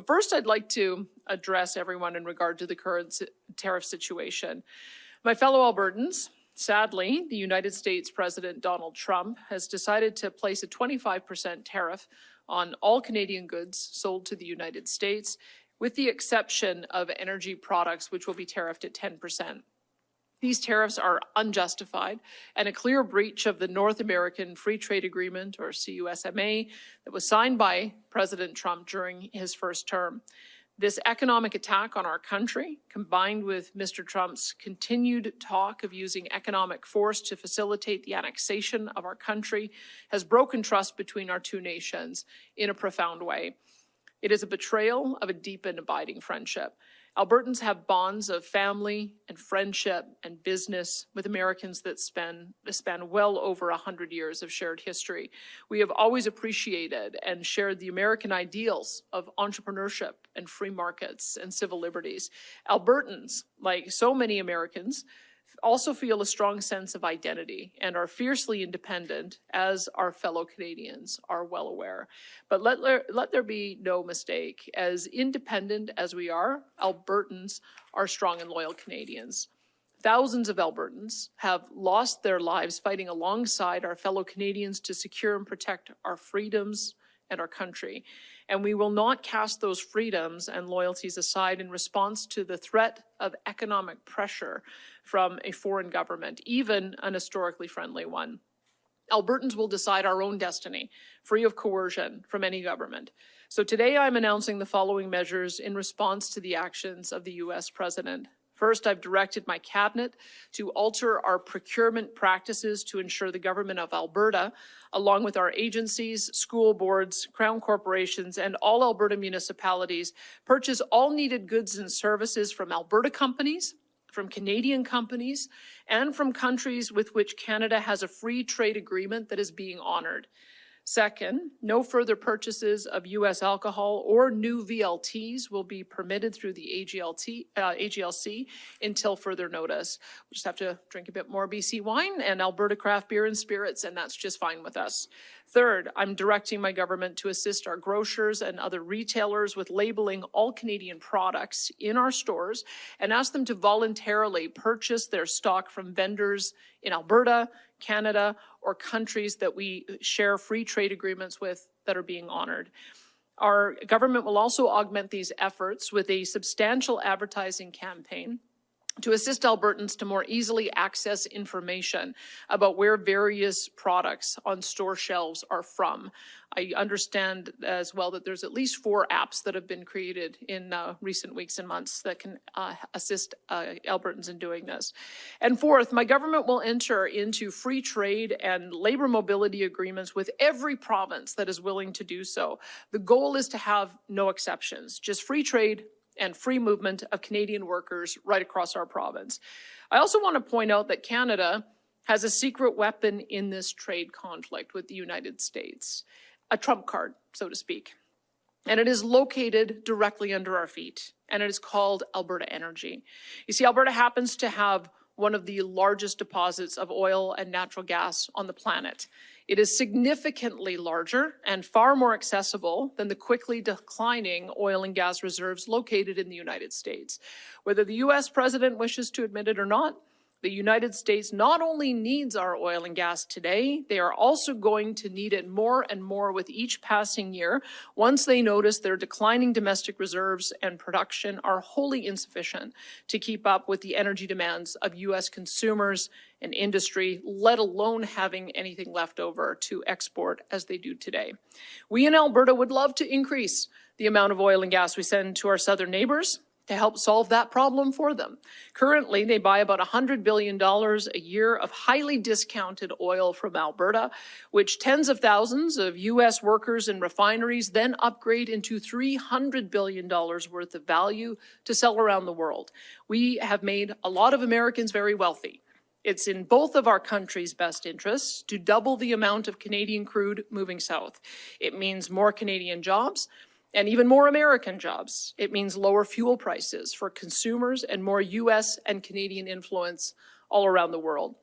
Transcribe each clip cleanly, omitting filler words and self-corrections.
But first, I'd like to address everyone in regard to the current tariff situation. My fellow Albertans, sadly, the United States President Donald Trump has decided to place a 25% tariff on all Canadian goods sold to the United States, with the exception of energy products, which will be tariffed at 10%. These tariffs are unjustified and a clear breach of the North American Free Trade Agreement, or CUSMA, that was signed by President Trump during his first term. This economic attack on our country, combined with Mr. Trump's continued talk of using economic force to facilitate the annexation of our country, has broken trust between our two nations in a profound way. It is a betrayal of a deep and abiding friendship. Albertans have bonds of family and friendship and business with Americans that span well over 100 years of shared history. We have always appreciated and shared the American ideals of entrepreneurship and free markets and civil liberties. Albertans, like so many Americans, also feel a strong sense of identity and are fiercely independent, as our fellow Canadians are well aware. But let there be no mistake, as independent as we are, Albertans are strong and loyal Canadians. Thousands of Albertans have lost their lives fighting alongside our fellow Canadians to secure and protect our freedoms and our country. And we will not cast those freedoms and loyalties aside in response to the threat of economic pressure from a foreign government, even an historically friendly one. Albertans will decide our own destiny, free of coercion from any government. So today I'm announcing the following measures in response to the actions of the U.S. President. First, I've directed my cabinet to alter our procurement practices to ensure the government of Alberta, along with our agencies, school boards, crown corporations, and all Alberta municipalities, purchase all needed goods and services from Alberta companies, from Canadian companies, and from countries with which Canada has a free trade agreement that is being honored. Second, no further purchases of U.S. alcohol or new VLTs will be permitted through the AGLC until further notice. We'll just have to drink a bit more BC wine and Alberta craft beer and spirits, and that's just fine with us. Third, I'm directing my government to assist our grocers and other retailers with labeling all Canadian products in our stores and ask them to voluntarily purchase their stock from vendors in Alberta, Canada, or countries that we share free trade agreements with that are being honored. Our government will also augment these efforts with a substantial advertising campaign to assist Albertans to more easily access information about where various products on store shelves are from. I understand as well that there's at least 4 apps that have been created in recent weeks and months that can assist Albertans in doing this. And fourth, my government will enter into free trade and labor mobility agreements with every province that is willing to do so. The goal is to have no exceptions, just free trade and free movement of Canadian workers right across our province. I also want to point out that Canada has a secret weapon in this trade conflict with the United States, a trump card, so to speak. And it is located directly under our feet, and it is called Alberta Energy. You see, Alberta happens to have one of the largest deposits of oil and natural gas on the planet. It is significantly larger and far more accessible than the quickly declining oil and gas reserves located in the United States. Whether the U.S. president wishes to admit it or not, the United States not only needs our oil and gas today, they are also going to need it more and more with each passing year once they notice their declining domestic reserves and production are wholly insufficient to keep up with the energy demands of U.S. consumers and industry, let alone having anything left over to export as they do today. We in Alberta would love to increase the amount of oil and gas we send to our southern neighbors to help solve that problem for them. Currently, they buy about $100 billion a year of highly discounted oil from Alberta, which tens of thousands of U.S. workers and refineries then upgrade into $300 billion worth of value to sell around the world. We have made a lot of Americans very wealthy. It's in both of our countries' best interests to double the amount of Canadian crude moving south. It means more Canadian jobs, and even more American jobs. It means lower fuel prices for consumers and more U.S. and Canadian influence all around the world.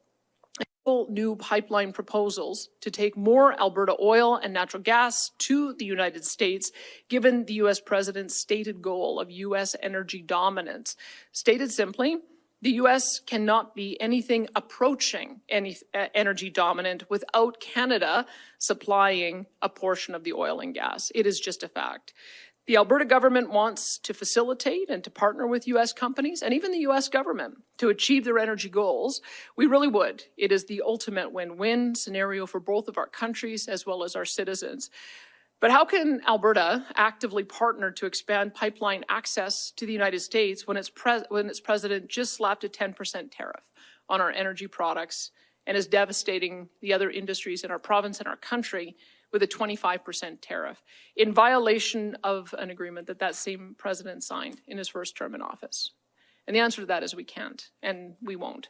new pipeline proposals to take more Alberta oil and natural gas to the United States, given the U.S. president's stated goal of U.S. energy dominance. Stated simply, the U.S. cannot be anything approaching energy dominant without Canada supplying a portion of the oil and gas. It is just a fact. The Alberta government wants to facilitate and to partner with U.S. companies and even the U.S. government to achieve their energy goals. We really would. It is the ultimate win-win scenario for both of our countries as well as our citizens. But how can Alberta actively partner to expand pipeline access to the United States when its president just slapped a 10% tariff on our energy products and is devastating the other industries in our province and our country with a 25% tariff, in violation of an agreement that same president signed in his first term in office? And the answer to that is we can't, and we won't.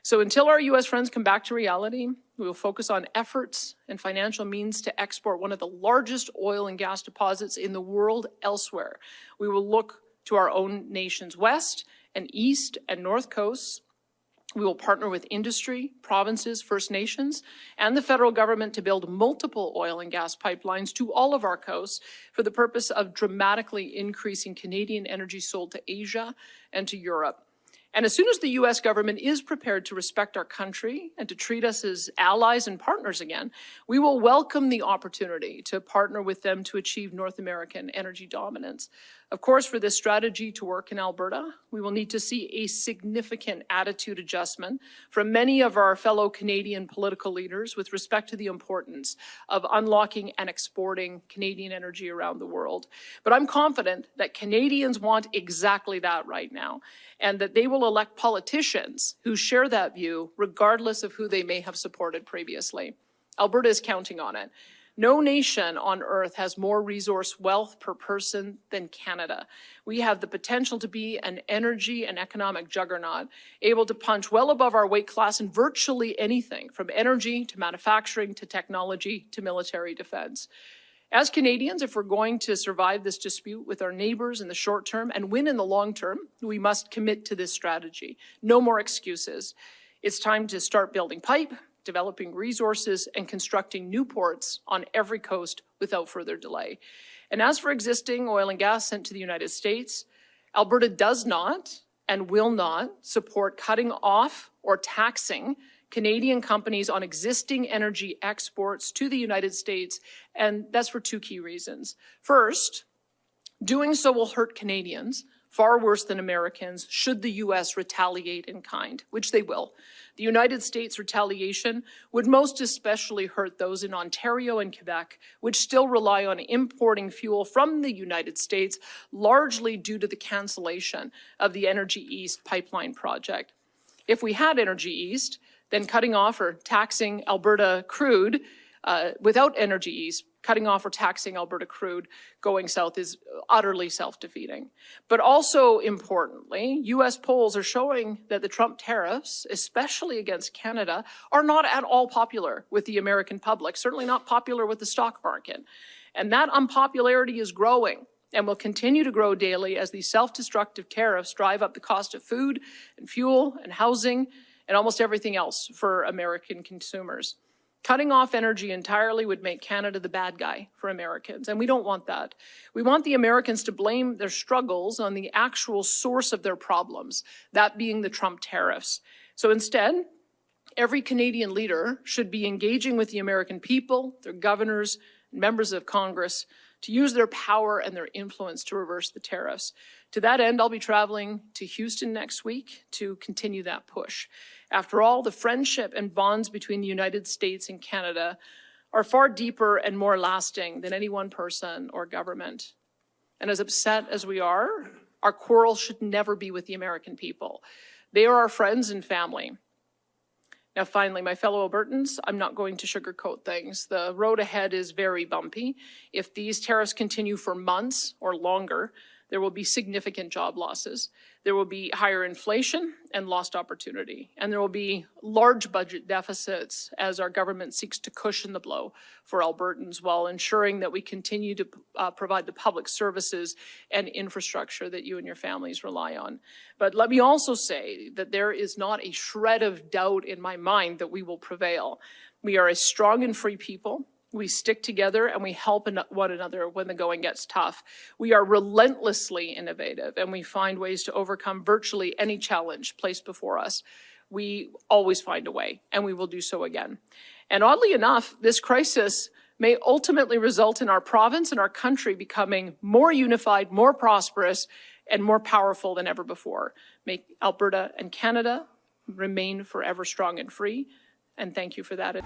So until our U.S. friends come back to reality, we will focus on efforts and financial means to export one of the largest oil and gas deposits in the world elsewhere. We will look to our own nation's west and east and north coasts. We will partner with industry, provinces, First Nations, and the federal government to build multiple oil and gas pipelines to all of our coasts for the purpose of dramatically increasing Canadian energy sold to Asia and to Europe. And as soon as the U.S. government is prepared to respect our country and to treat us as allies and partners again, we will welcome the opportunity to partner with them to achieve North American energy dominance. Of course, for this strategy to work in Alberta, we will need to see a significant attitude adjustment from many of our fellow Canadian political leaders with respect to the importance of unlocking and exporting Canadian energy around the world. But I'm confident that Canadians want exactly that right now, and that they will elect politicians who share that view, regardless of who they may have supported previously. Alberta is counting on it. No nation on earth has more resource wealth per person than Canada. We have the potential to be an energy and economic juggernaut, able to punch well above our weight class in virtually anything, from energy to manufacturing to technology to military defense. As Canadians, if we're going to survive this dispute with our neighbors in the short term and win in the long term, we must commit to this strategy. No more excuses. It's time to start building pipe, developing resources, and constructing new ports on every coast without further delay. And as for existing oil and gas sent to the United States, Alberta does not and will not support cutting off or taxing Canadian companies on existing energy exports to the United States, and that's for two key reasons. First, doing so will hurt Canadians far worse than Americans should the U.S. retaliate in kind, which they will. The United States retaliation would most especially hurt those in Ontario and Quebec, which still rely on importing fuel from the United States, largely due to the cancellation of the Energy East pipeline project. If we had Energy East, then cutting off or taxing Alberta crude without Energy East, cutting off or taxing Alberta crude going south is utterly self-defeating. But also importantly, U.S. polls are showing that the Trump tariffs, especially against Canada, are not at all popular with the American public, certainly not popular with the stock market. And that unpopularity is growing and will continue to grow daily as these self-destructive tariffs drive up the cost of food and fuel and housing and almost everything else for American consumers. Cutting off energy entirely would make Canada the bad guy for Americans, and we don't want that. We want the Americans to blame their struggles on the actual source of their problems, that being the Trump tariffs. So instead, every Canadian leader should be engaging with the American people, their governors, and members of Congress to use their power and their influence to reverse the tariffs. To that end, I'll be traveling to Houston next week to continue that push. After all, the friendship and bonds between the United States and Canada are far deeper and more lasting than any one person or government. And as upset as we are, our quarrel should never be with the American people. They are our friends and family. Now, finally, my fellow Albertans, I'm not going to sugarcoat things. The road ahead is very bumpy. If these tariffs continue for months or longer, there will be significant job losses. There will be higher inflation and lost opportunity. And there will be large budget deficits as our government seeks to cushion the blow for Albertans while ensuring that we continue to provide the public services and infrastructure that you and your families rely on. But let me also say that there is not a shred of doubt in my mind that we will prevail. We are a strong and free people. We stick together and we help one another when the going gets tough. We are relentlessly innovative and we find ways to overcome virtually any challenge placed before us. We always find a way, and we will do so again. And oddly enough, this crisis may ultimately result in our province and our country becoming more unified, more prosperous, and more powerful than ever before. Make Alberta and Canada remain forever strong and free. And thank you for that.